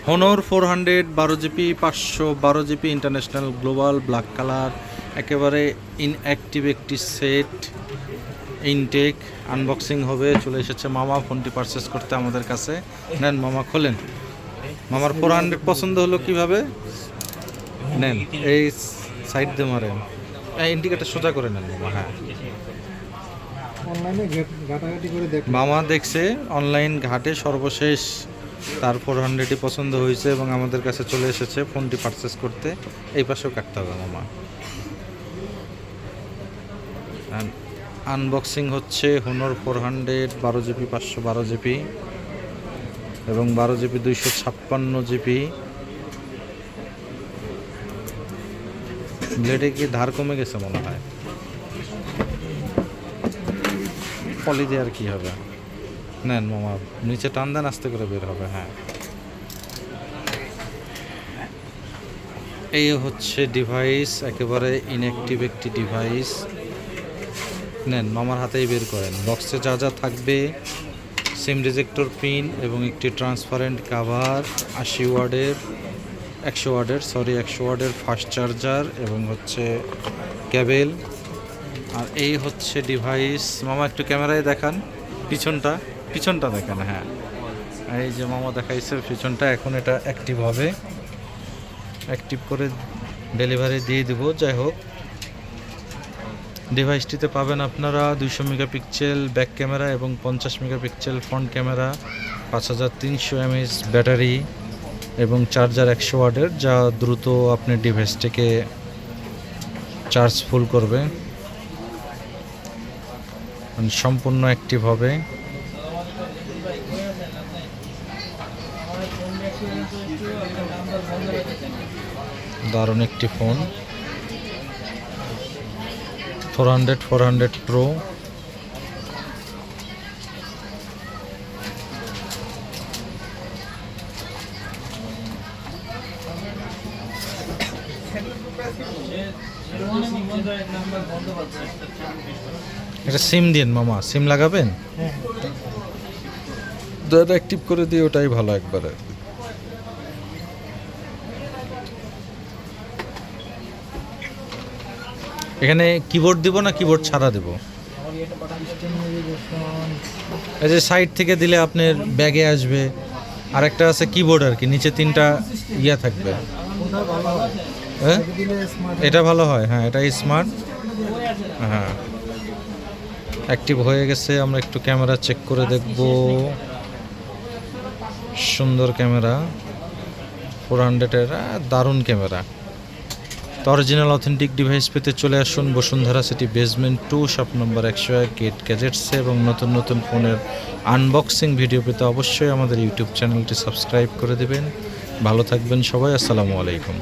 Honor 400 12 GB 512 GB international global black colour, একেবারে inactive একটি set. Intact unboxing হবে, চলে এসেছে মামা ফোনটি পারচেস করতে আমাদের কাছে। নেন মামা, খোলেন। মামার 400 পছন্দ হলো কিভাবে? নেন, এই সাইড দিয়ে মারেন, ইন্ডিকেটার সোজা করে নেন মামা। হ্যাঁ, মামা দেখছে অনলাইন ঘাটে, সর্বশেষ তার 400ই পছন্দ হয়েছে এবং আমাদের কাছে চলে এসেছে ফোনটি পারচেস করতে। এই পাশেও কাটতে হবে মামা। আনবক্সিং হচ্ছে হনর 400 12 জিবি 512 জিবি এবং 12 জিবি 256 জিবি। ব্লেডে কি ধার কমে গেছে মনে হয়, পলি দিয়ে আর কি হবে। নেন মামা, নিচে টান দেন, আস্তে করে বের হবে। হ্যাঁ, এই হচ্ছে ডিভাইস, একেবারে ইনঅ্যাক্টিভ একটি ডিভাইস। নেন, মামার হাতেই বের করেন। বক্সে যা যা থাকবে: সিম রিজেক্টর পিন এবং একটি ট্রান্সপারেন্ট কাভার, 100 ওয়াটের ফাস্ট চার্জার এবং হচ্ছে কেবেল। আর এই হচ্ছে ডিভাইস। মামা একটু ক্যামেরায় দেখান, পিছনটা দেখান। হ্যাঁ, এই যে মামা দেখাইছে পিছনটা। এখন এটা অ্যাক্টিভ হবে, অ্যাক্টিভ করে ডেলিভারি দিয়ে দেবো। যাই হোক, ডিভাইসটিতে পাবেন আপনারা 200 মেগাপিক্সেল ব্যাক ক্যামেরা এবং 50 megapixel front camera, 5300 mAh battery এবং চার্জার 100 ওয়াটের, যা দ্রুত আপনার ডিভাইসটিকে চার্জ ফুল করবে, সম্পূর্ণ অ্যাক্টিভ হবে। দারুণ একটি ফোন, 400 Pro। এটা সিম দিন মামা, সিম লাগাবেন, অ্যাক্টিভ করে দিয়ে, ওটাই ভালো একবারে। এখানে কিবোর্ড দিব না কিবোর্ড ছাড়া দেব? এই যে সাইড থেকে দিলে আপনার ব্যাগে আসবে। আর একটা আছে কিবোর্ড আর কি, নিচে 3টা ইয়া থাকবে। হ্যাঁ, এটা ভালো হয়। হ্যাঁ, এটা স্মার্ট। হ্যাঁ, অ্যাক্টিভ হয়ে গেছে। আমরা একটু ক্যামেরা চেক করে দেখব। সুন্দর ক্যামেরা, 400-এর দারুণ ক্যামেরা। তো অরিজিনাল অথেন্টিক ডিভাইস পেতে চলে আসুন Bashundhara city basement 2 shop number 101 gate গ্যাজেটসে। এবং নতুন নতুন ফোনের আনবক্সিং ভিডিও পেতে অবশ্যই আমাদের ইউটিউব চ্যানেলটি সাবস্ক্রাইব করে দেবেন। ভালো থাকবেন সবাই, আসসালামু আলাইকুম।